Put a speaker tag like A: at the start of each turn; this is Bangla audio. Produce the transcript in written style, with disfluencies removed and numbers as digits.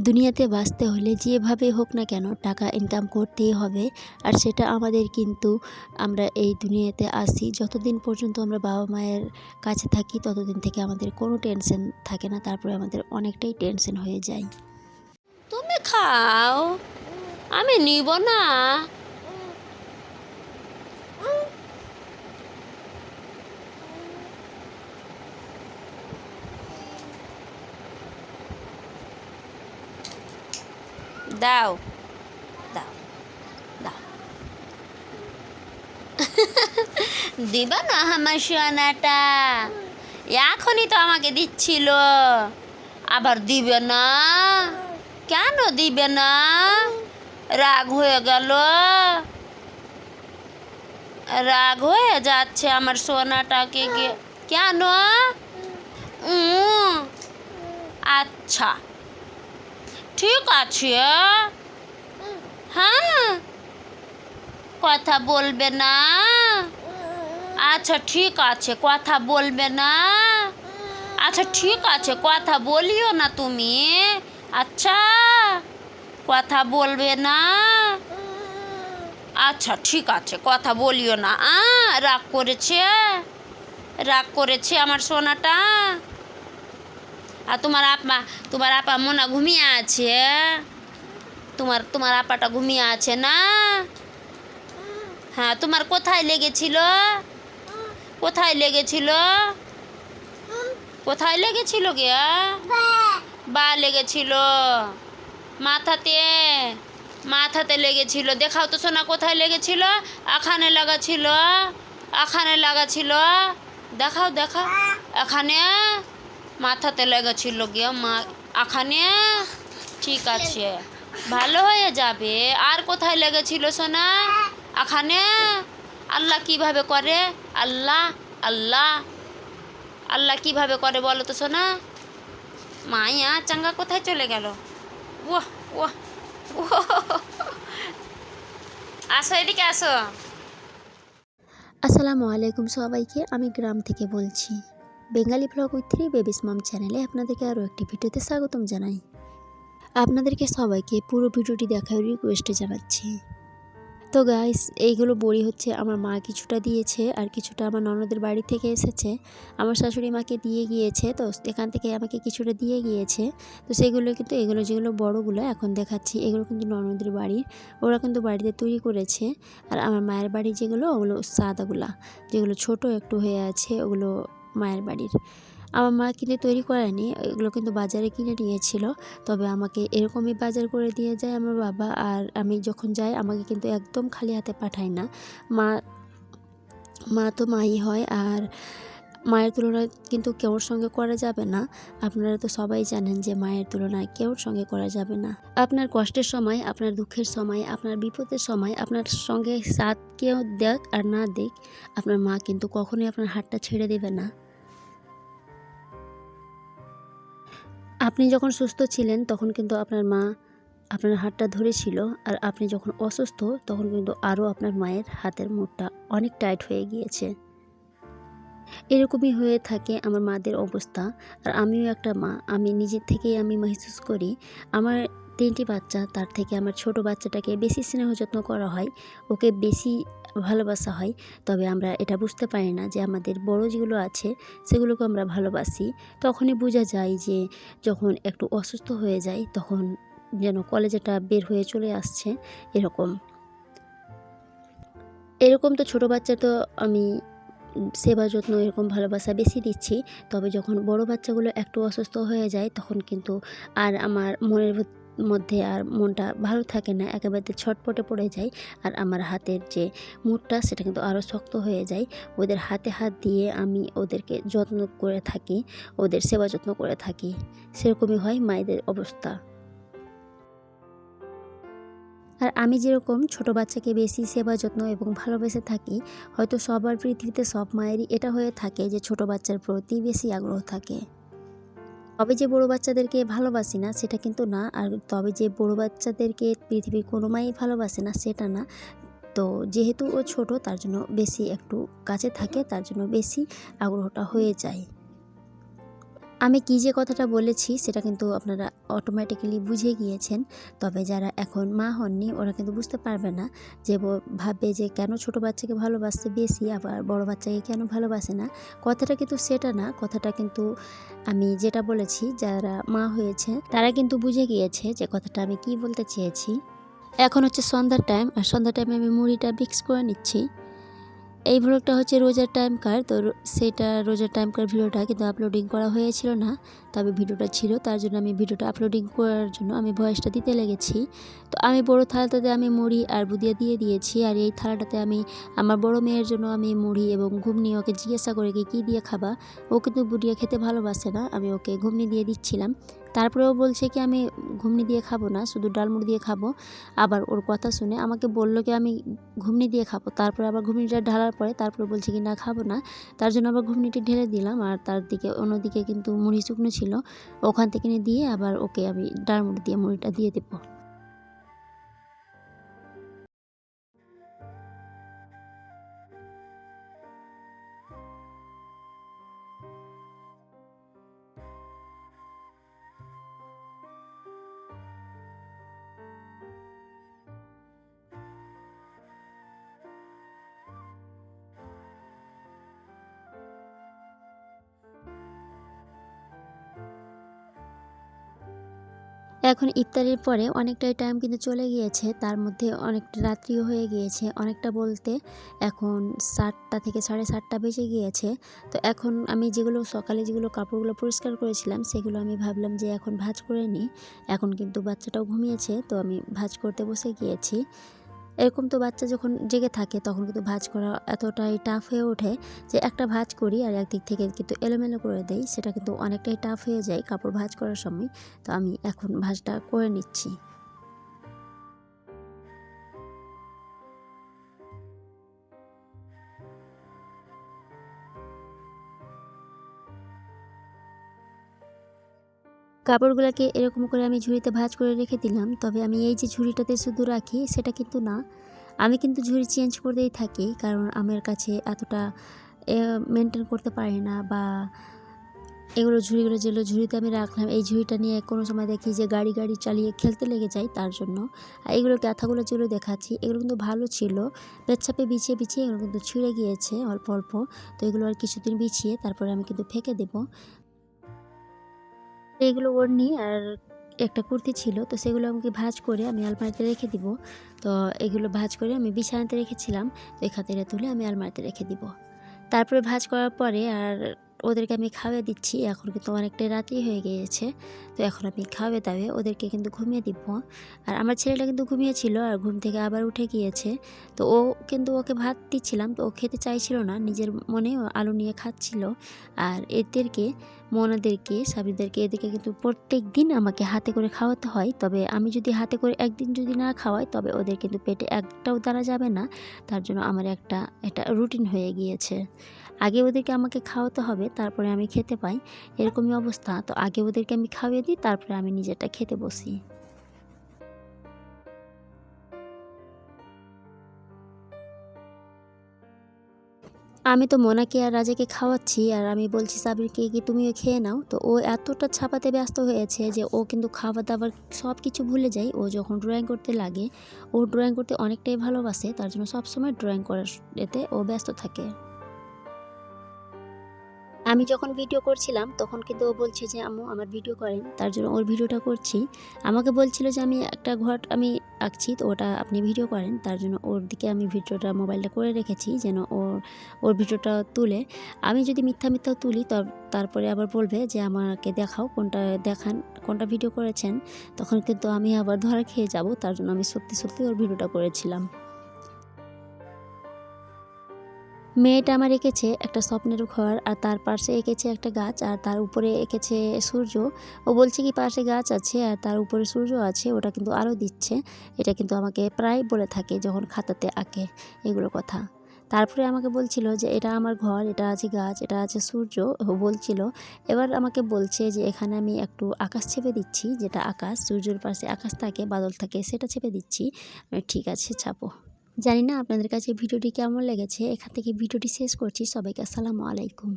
A: দুনিয়াতে বাঁচতে হলে যেভাবে হোক না কেন টাকা ইনকাম করতেই হবে। আর সেটা আমাদের কিন্তু আমরা এই দুনিয়াতে আসি যতদিন পর্যন্ত আমরা বাবা মায়ের কাছে থাকি ততদিন থেকে আমাদের কোনো টেনশন থাকে না, তারপরে আমাদের অনেকটাই টেনশন হয়ে যায়।
B: তুমি খাও, আমি নিব না। দাও দাও দাও। দিবা না আমার সোনাটা? এখনই তো আমাকে দিচ্ছিল, আবার দিবে না? কেন দিবে না? রাগ হয়ে গেল, রাগ হয়ে যাচ্ছে আমার সোনাটাকে কেন? আচ্ছা ঠিক আছে। হ্যাঁ, কথা বলবে না? আচ্ছা ঠিক আছে, কথা বলবে না? আচ্ছা ঠিক আছে, কথা বলিও না তুমি। আচ্ছা, কথা বলবে না? আচ্ছা ঠিক আছে, কথা বলিও না। রাগ করেছে, রাগ করেছে আমার সোনাটা। আর তোমার আপা মোনা ঘুমিয়ে আছে। তোমার আপাটা ঘুমিয়ে আছে না? হ্যাঁ, তোমার কোথায় লেগেছিল? কোথায় লেগেছিল? কোথায় লেগেছিল গে? বা লেগেছিল মাথাতে, মাথাতে লেগেছিল। দেখাও তো সোনা, কোথায় লেগেছিল? এখানে লাগাছিল, এখানে লাগাছিল। দেখাও দেখাও, এখানে মাথাতে লেগেছিল গিয়ে মা, এখানে। ঠিক আছে, ভালো হয়ে যাবে। আর কোথায় লেগেছিল সোনা? এখানে। আল্লাহ কিভাবে করে? আল্লাহ আল্লাহ আল্লাহ কিভাবে করে বলো তো সোনা? মাইয়া চাঙ্গা কোথায় চলে গেল? ওহ ওহ ওহ, আসো এদিকে আসো।
A: আসসালামু আলাইকুম সবাইকে, আমি গ্রাম থেকে বলছি। বেঙ্গালি ব্লগ উইথ 3 বেবিস মম চ্যানেলে আপনাদেরকে আরও একটি ভিডিওতে স্বাগতম জানাই। আপনাদেরকে সবাইকে পুরো ভিডিওটি দেখার রিকোয়েস্ট জানাচ্ছি। তো গাইস, এইগুলো বড়ি হচ্ছে আমার মা কিছুটা দিয়েছে, আর কিছুটা আমার ননদের বাড়ি থেকে এসেছে। আমার শাশুড়ি মাকে দিয়ে গিয়েছে, তো এখান থেকে আমাকে কিছুটা দিয়ে গিয়েছে। তো সেগুলো কিন্তু, এগুলো যেগুলো বড়গুলো এখন দেখাচ্ছি, এগুলো কিন্তু ননদের বাড়ির, ওরা কিন্তু বাড়িতে তৈরি করেছে। আর আমার মায়ের বাড়ি যেগুলো, ওগুলো সাদাগুলা, যেগুলো ছোট একটু হয়ে আছে, ওগুলো মায়ের বাড়ির। আমার মা কিন্তু তৈরি করেনি, এগুলো কিন্তু বাজারে কিনে নিয়েছিল। তবে আমাকে এরকমই বাজার করে দিয়ে যায় আমার বাবা। আর আমি যখন যাই আমাকে কিন্তু একদম খালি হাতে পাঠায় না। মা মা তো মাই হয়, আর মায়ের তুলনায় কিন্তু কেউর সঙ্গে করা যাবে না। আপনারা তো সবাই জানেন যে মায়ের তুলনায় কেউর সঙ্গে করা যাবে না। আপনার কষ্টের সময়, আপনার দুঃখের সময়, আপনার বিপদের সময় আপনার সঙ্গে সাথ কেউ দেখ আর না দেখ, আপনার মা কিন্তু কখনোই আপনার হাতটা ছেড়ে দেবে না। আপনি যখন সুস্থ ছিলেন তখন কিন্তু আপনার মা আপনার হাতটা ধরেছিল, আর আপনি যখন অসুস্থ তখন কিন্তু আরও আপনার মায়ের হাতের মুঠটা অনেক টাইট হয়ে গিয়েছে। এরকমই হয়ে থাকে আমার মাদের অবস্থা। আর আমিও একটা মা, আমি নিজের থেকেই আমি মেহসুস করি। আমার 3টি বাচ্চা, তার থেকে আমার ছোট বাচ্চাটাকে বেশি স্নেহ যত্ন করা হয়, ওকে বেশি ভালোবাসা হয়। তবে আমরা এটা বুঝতে পারি না যে আমাদের বড় যেগুলো আছে সেগুলোকে আমরা ভালোবাসি। তখনই বোঝা যায় যে যখন একটু অসুস্থ হয়ে যায় তখন যেন কলেজাটা বের হয়ে চলে আসছে, এরকম। এরকম তো ছোট বাচ্চা তো আমি সেবা যত্ন এরকম ভালোবাসা বেশি দিচ্ছি। তবে যখন বড় বাচ্চাগুলো একটু অসুস্থ হয়ে যায় তখন কিন্তু আর আমার মনের মধ্যে আর মনটা ভালো থাকে না, একেবারে ছটপটে পড়ে যায়। আর আমার হাতের যে মুঠটা সেটা কিন্তু আরও শক্ত হয়ে যায়। ওদের হাতে হাত দিয়ে আমি ওদেরকে যত্ন করে থাকি, ওদের সেবা যত্ন করে থাকি। সেরকমই হয় মায়েদের অবস্থা। আর আমি যেরকম ছোট বাচ্চাকে বেশি সেবা যত্ন এবং ভালোবেসে থাকি, হয়তো সবার পৃথিবীতে সব মায়েরই এটা হয়ে থাকে যে ছোট বাচ্চার প্রতি বেশি আগ্রহ থাকে। তবে যে বড় বাচ্চাদেরকে ভালোবাসি না সেটা কিন্তু না, আর তবে যে বড় বাচ্চাদেরকে পৃথিবীর কোনো মাই ভালোবাসে না সেটা না। তো যেহেতু ও ছোট তার জন্য বেশি একটু কাছে থাকে, তার জন্য বেশি আগ্রহটা হয়ে যায়। আমি কী যে কথাটা বলেছি সেটা কিন্তু আপনারা অটোমেটিক্যালি বুঝে গিয়েছেন। তবে যারা এখন মা হননি ওরা কিন্তু বুঝতে পারবে না, যে ভাববে যে কেন ছোট বাচ্চাকে ভালোবাসছে বেশি, আবার বড় বাচ্চাকে কেন ভালোবাসে না। কথাটা কিন্তু সেটা না, কথাটা কিন্তু আমি যেটা বলেছি যারা মা হয়েছে তারা কিন্তু বুঝে গিয়েছে যে কথাটা আমি কী বলতে চেয়েছি। এখন হচ্ছে সন্ধ্যার টাইম, আর সন্ধ্যার টাইমে আমি মুড়িটা মিক্স করে নিচ্ছি। এই ভ্লগটা হচ্ছে রোজার টাইমকার, তো সেটা রোজার টাইমকার ভিডিওটা কিন্তু আপলোডিং করা হয়েছিল না, তবে ভিডিওটা ছিল, তার জন্য আমি ভিডিওটা আপলোডিং করার জন্য আমি ভয়েসটা দিতে লেগেছি। তো আমি বড় থালাটাতে আমি মুড়ি আর বুদিয়া দিয়ে দিয়েছি, আর এই থালাটাতে আমি আমার বড় মেয়ের জন্য আমি মুড়ি এবং ঘুগনি, ওকে জিজ্ঞাসা করে কী দিয়ে খাবা, ও কিন্তু বুদিয়া খেতে ভালোবাসে না, আমি ওকে ঘুগনি দিয়ে দিচ্ছিলাম। তারপরেও বলছে কি আমি ঘুগনি দিয়ে খাবো না, শুধু ডালমুড়ি দিয়ে খাবো। আবার ওর কথা শুনে আমাকে বললো কি আমি ঘুগনি দিয়ে খাবো, তারপরে আবার ঘুগনিটা ঢালার পরে তারপরে বলছে কি না খাবো না, তার জন্য আবার ঘুগনিটি ঢেলে দিলাম। আর তার দিকে অন্যদিকে কিন্তু মুড়ি শুকনো ছিল, ওখান থেকে নিয়ে দিয়ে আবার ওকে আমি ডালমুড়ি দিয়ে মুড়িটা দিয়ে দেবো। এখন ইফতারের পরে অনেকটাই টাইম কিন্তু চলে গিয়েছে, তার মধ্যে অনেকটা রাত্রিও হয়ে গিয়েছে, অনেকটা বলতে এখন 7টা থেকে 7:30 বেজে গিয়েছে। তো এখন আমি যেগুলো সকালে যেগুলো কাপড়গুলো পরিষ্কার করেছিলাম সেগুলো আমি ভাবলাম যে এখন ভাঁজ করে নিই। এখন কিন্তু বাচ্চাটাও ঘুমিয়েছে, তো আমি ভাঁজ করতে বসে গিয়েছি। এরকম তো বাচ্চা যখন জেগে থাকে তখন কিন্তু ভাঁজ করা এতটাই টাফ হয়ে ওঠে যে একটা ভাঁজ করি আর একদিক থেকে কিন্তু এলোমেলো করে দেই, সেটা কিন্তু অনেকটাই টাফ হয়ে যায় কাপড় ভাঁজ করার সময়। তো আমি এখন ভাঁজটা করে নিচ্ছি। কাপড়গুলোকে এরকম করে আমি ঝুড়িতে ভাঁজ করে রেখে দিলাম। তবে আমি এই যে ঝুড়িটাতে শুধু রাখি সেটা কিন্তু না, আমি কিন্তু ঝুড়ি চেঞ্জ করতেই থাকি, কারণ আমার কাছে এতটা মেনটেন করতে পারি না, বা এগুলো ঝুড়িগুলো যেগুলো ঝুড়িতে আমি রাখলাম এই ঝুড়িটা নিয়ে কোনো সময় দেখি যে গাড়ি চালিয়ে খেলতে লেগে যায়, তার জন্য। আর এগুলো ক্যাথাগুলো যেগুলো দেখাচ্ছি এগুলো কিন্তু ভালো ছিল, পেচ্ছাপে বিছিয়ে এগুলো কিন্তু ছিঁড়ে গিয়েছে অল্প অল্প। তো এগুলো আর কিছুদিন বিছিয়ে তারপরে আমি কিন্তু ফেঁকে দেবো। এগুলো ওড়নি আর একটা কুর্তি ছিল, তো সেগুলো আমাকে ভাঁজ করে আমি আলমারিতে রেখে দিব। তো এগুলো ভাঁজ করে আমি বিছানাতে রেখেছিলাম, তো এখান থেকে তুলে আমি আলমারিতে রেখে দিব। তারপরে ভাঁজ করার পরে আর ওদেরকে আমি খাওয়িয়ে দিচ্ছি। এখন কিন্তু অনেকটাই রাত্রি হয়ে গিয়েছে, তো এখন আমি খাওয়িয়ে দাওয়িয়ে ওদেরকে কিন্তু ঘুমিয়ে দিব। আর আমার ছেলেটা কিন্তু ঘুমিয়েছিল আর ঘুম থেকে আবার উঠে গিয়েছে। তো ও কিন্তু ওকে ভাত দিচ্ছিলাম, তো ও খেতে চাইছিল না, নিজের মনে ও আলু নিয়ে খাচ্ছিল। আর এদেরকে মোনাদেরকে সাবিরদেরকে এদেরকে কিন্তু প্রত্যেক দিন আমাকে হাতে করে খাওয়াতে হয়। তবে আমি যদি হাতে করে একদিন যদি না খাওয়াই তবে ওদের কিন্তু পেটে একটাও দানা যাবে না, তার জন্য আমার এটা রুটিন হয়ে গিয়েছে। আগে ওদেরকে আমাকে খাওয়াতে হবে তারপরে আমি খেতে পাই, এরকমই অবস্থা। তো আগে ওদেরকে আমি খাইয়ে দিই তারপরে আমি নিজেরটা খেতে বসি। আমি তো মোনাকে আর রাজাকে খাওয়াচ্ছি আর আমি বলছি সাবিরকে কি তুমিও খেয়ে নাও। তো ও এতটা ছাপাতে ব্যস্ত হয়েছে যে ও কিন্তু খাবার দাবার সব কিছু ভুলে যায়। ও যখন ড্রয়িং করতে লাগে, ও ড্রয়িং করতে অনেকটাই ভালোবাসে, তার জন্য সবসময় ড্রয়িং করার এতে ও ব্যস্ত থাকে। আমি যখন ভিডিও করছিলাম তখন কিন্তু ও বলছে যে আম্মু আমার ভিডিও করেন, তার জন্য ওর ভিডিওটা করছি। আমাকে বলছিল যে আমি একটা ঘর আমি আঁকছি, তো ওটা আপনি ভিডিও করেন, তার জন্য ওর দিকে আমি ভিডিওটা মোবাইলটা করে রেখেছি যেন ওর ভিডিওটা তুলে। আমি যদি মিথ্যাও তুলি তারপরে আবার বলবে যে আমাকে দেখাও কোনটা দেখান, কোনটা ভিডিও করেছেন, তখন কিন্তু আমি আবার ধরা খেয়ে যাব, তার জন্য আমি সত্যি ওর ভিডিওটা করেছিলাম। মেয়েটা আমার এঁকেছে একটা স্বপ্নের ঘর, আর তার পাশে এঁকেছে একটা গাছ, আর তার উপরে এঁকেছে সূর্য। ও বলছে কি পাশে গাছ আছে আর তার উপরে সূর্য আছে, ওটা কিন্তু আলো দিচ্ছে। এটা কিন্তু আমাকে প্রায় বলে থাকে যখন খাতাতে আঁকে এগুলো কথা। তারপরে আমাকে বলছিল যে এটা আমার ঘর, এটা আছে গাছ, এটা আছে সূর্য, ও বলছিল। এবার আমাকে বলছে যে এখানে আমি একটু আকাশ ছেপে দিচ্ছি, যেটা আকাশ সূর্যের পাশে আকাশ থাকে বাদল থাকে সেটা ছেপে দিচ্ছি। ঠিক আছে ছাপো। জানি না আপনাদের কাছে ভিডিওটি কেমন লেগেছে। এখান থেকে ভিডিওটি শেষ করছি। সবাইকে আসসালামু আলাইকুম।